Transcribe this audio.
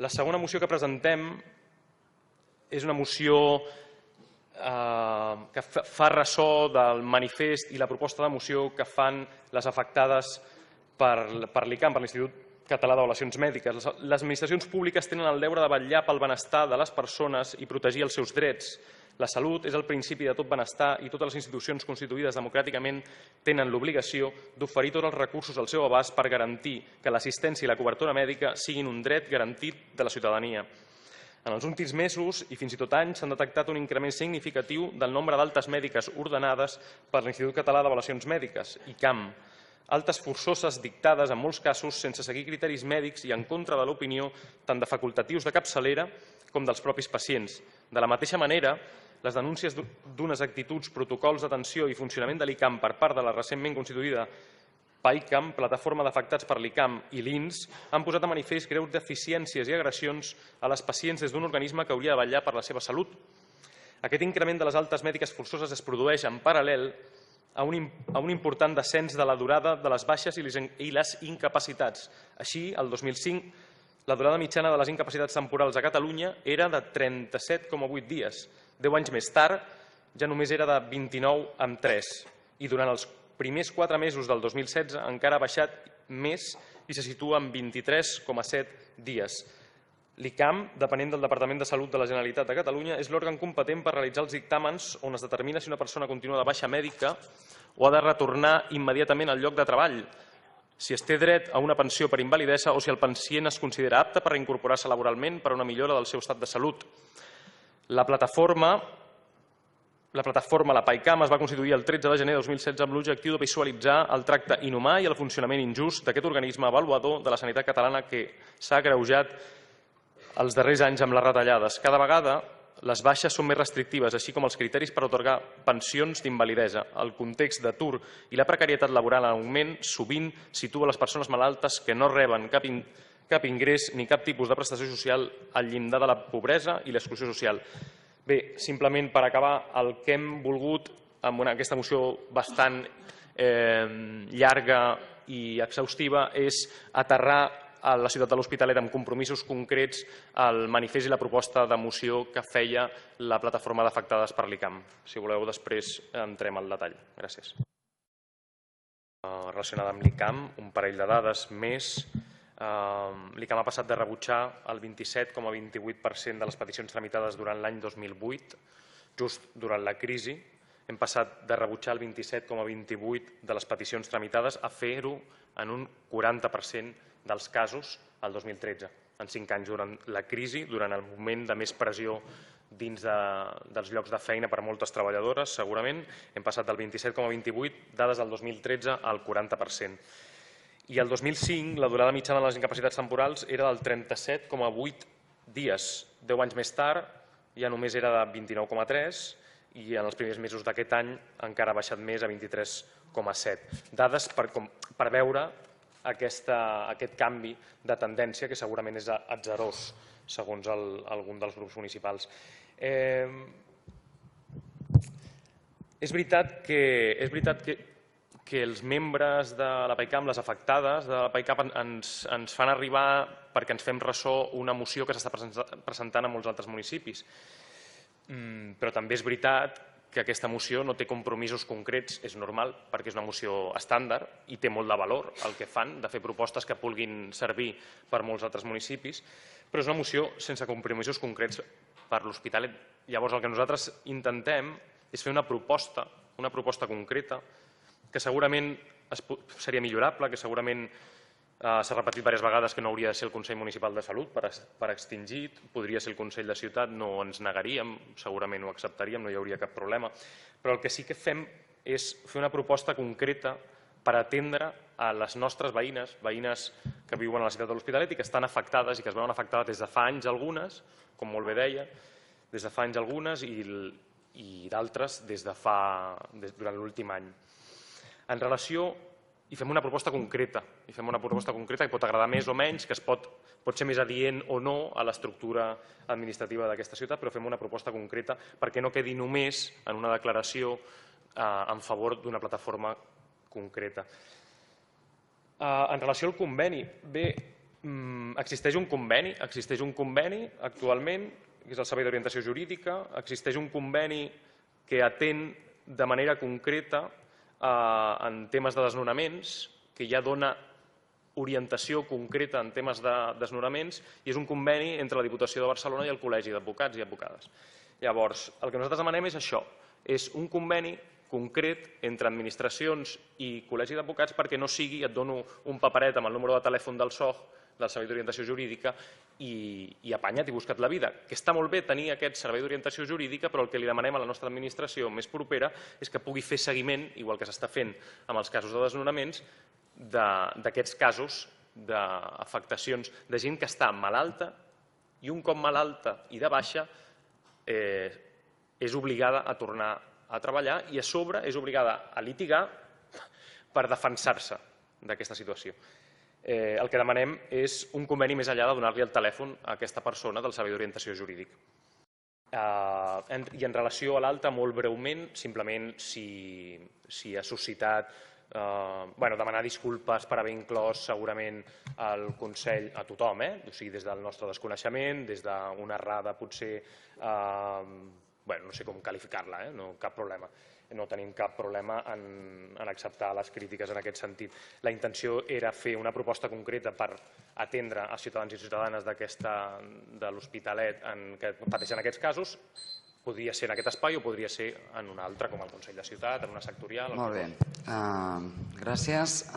La segona moció que presentem és una moció que fa ressò del manifest i la proposta de moció que fan les afectades per l'ICAM, per l'Institut Català d'Avaluacions Mèdiques. Les administracions públiques tenen el deure de vetllar pel benestar de les persones i protegir els seus drets. La salut és el principi de tot benestar i totes les institucions constituïdes democràticament tenen l'obligació d'oferir tots els recursos al seu abast per garantir que l'assistència i la cobertura mèdica siguin un dret garantit de la ciutadania. En els últims mesos i fins i tot anys s'han detectat un increment significatiu del nombre d'altes mèdiques ordenades per l'Institut Català d'Avaluacions Mèdiques, ICAM, altes forçoses dictades, en molts casos, sense seguir criteris mèdics i en contra de l'opinió tant de facultatius de capçalera com dels propis pacients. De la mateixa manera, les denúncies d'unes actituds, protocols d'atenció i funcionament de l'ICAM per part de la recentment constituïda PAICAM, Plataforma d'Afectats per l'ICAM i l'INS, han posat de manifest greus deficiències i agressions a les pacients des d'un organisme que hauria de vetllar per la seva salut. Aquest increment de les altes mèdiques forçoses es produeix en paral·lel a un important descens de la durada de les baixes i les incapacitats. Així, el 2005, la durada mitjana de les incapacitats temporals a Catalunya era de 37,8 dies. 10 anys més tard, ja només era de 29,3. I durant els primers 4 mesos del 2016 encara ha baixat més i se situa en 23,7 dies. L'ICAM, depenent del Departament de Salut de la Generalitat de Catalunya, és l'òrgan competent per realitzar els dictàmens on es determina si una persona continua de baixa mèdica o ha de retornar immediatament al lloc de treball, si es té dret a una pensió per invalidesa o si el pacient es considera apte per reincorporar-se laboralment per a una millora del seu estat de salut. La plataforma, la PAICAM, es va constituir el 13 de gener de 2016 amb l'objectiu de visualitzar el tracte inhumà i el funcionament injust d'aquest organisme avaluador de la sanitat catalana que s'ha agreujat els darrers anys amb les retallades. Cada vegada les baixes són més restrictives, així com els criteris per atorgar pensions d'invalidesa. El context d'atur i la precarietat laboral en augment sovint situa les persones malaltes que no reben cap ingrés ni cap tipus de prestació social al llindar de la pobresa i l'exclusió social. Bé, simplement per acabar, el que hem volgut amb aquesta moció bastant llarga i exhaustiva és aterrar a la ciutat de l'Hospitalet amb compromisos concrets el manifest i la proposta de moció que feia la plataforma d'afectades per l'ICAM. Si voleu, després entrem al detall. Gràcies. Relacionada amb l'ICAM, un parell de dades més. L'ICAM ha passat de rebutjar el 27,28% de les peticions tramitades durant l'any 2008, just durant la crisi. Hem passat de rebutjar el 27,28% de les peticions tramitades a fer-ho en un 40% dels casos el 2013, en 5 anys durant la crisi, durant el moment de més pressió dins dels llocs de feina per a moltes treballadores, segurament, hem passat del 27,28, dades del 2013, al 40%. I el 2005, la durada mitjana de les incapacitats temporals era del 37,8 dies. 10 anys més tard, ja només era de 29,3 i en els primers mesos d'aquest any encara ha baixat més a 23,7. Dades per veure aquest canvi de tendència que segurament és atzerós, segons algun dels grups municipals. És veritat que els membres de la PAICAM, les afectades de la PAICAM, ens fan arribar, perquè ens fem ressò, una moció que s'està presentant a molts altres municipis. Però també és veritat que aquesta moció no té compromisos concrets, és normal, perquè és una moció estàndard i té molt de valor el que fan, de fer propostes que puguin servir per molts altres municipis, però és una moció sense compromisos concrets per l'Hospitalet. Llavors, el que nosaltres intentem és fer una proposta concreta, que segurament seria millorable, que segurament s'ha repetit diverses vegades que no hauria de ser el Consell Municipal de Salut per extingit, podria ser el Consell de Ciutat, no ens negaríem, segurament ho acceptaríem, no hi hauria cap problema, però el que sí que fem és fer una proposta concreta per atendre a les nostres veïnes que viuen a la ciutat de l'Hospitalet i que estan afectades i que es veuen afectades des de fa anys algunes, com molt bé deia, des de fa anys algunes i d'altres durant l'últim any. En relació, i fem una proposta concreta, que pot agradar més o menys, que pot ser més adient o no a l'estructura administrativa d'aquesta ciutat, però fem una proposta concreta perquè no quedi només en una declaració en favor d'una plataforma concreta. En relació al conveni, bé, Existeix un conveni actualment, que és el Servei d'Orientació Jurídica, existeix un conveni que atén de manera concreta en temes de desnonaments, que ja dona orientació concreta en temes de desnonaments, i és un conveni entre la Diputació de Barcelona i el Col·legi d'Advocats i Advocades. Llavors, el que nosaltres demanem és això, és un conveni concret entre administracions i col·legi d'advocats perquè no sigui, et dono un paperet amb el número de telèfon del SOJ, del Servei d'Orientació Jurídica, i apanya't i busca't la vida. Que està molt bé tenir aquest Servei d'Orientació Jurídica, però el que li demanem a la nostra administració més propera és que pugui fer seguiment, igual que s'està fent amb els casos de desnonaments, d'aquests casos d'afectacions de gent que està malalta i un cop malalta i de baixa és obligada a tornar a treballar i a sobre és obligada a litigar per defensar-se d'aquesta situació. El que demanem és un conveni més enllà de donar-li el telèfon a aquesta persona del Servei d'Orientació Jurídica. I en relació a l'alta, molt breument, simplement si ha suscitat demanar disculpes per haver inclòs segurament el Consell a tothom, o sigui, des del nostre desconeixement, des d'una errada potser, no sé com qualificar-la, cap problema. No tenim cap problema en acceptar les crítiques en aquest sentit. La intenció era fer una proposta concreta per atendre els ciutadans i ciutadanes de l'Hospitalet que pateixen aquests casos. Podria ser en aquest espai o podria ser en un altre, com el Consell de Ciutat, en una sectorial. Molt bé. Gràcies.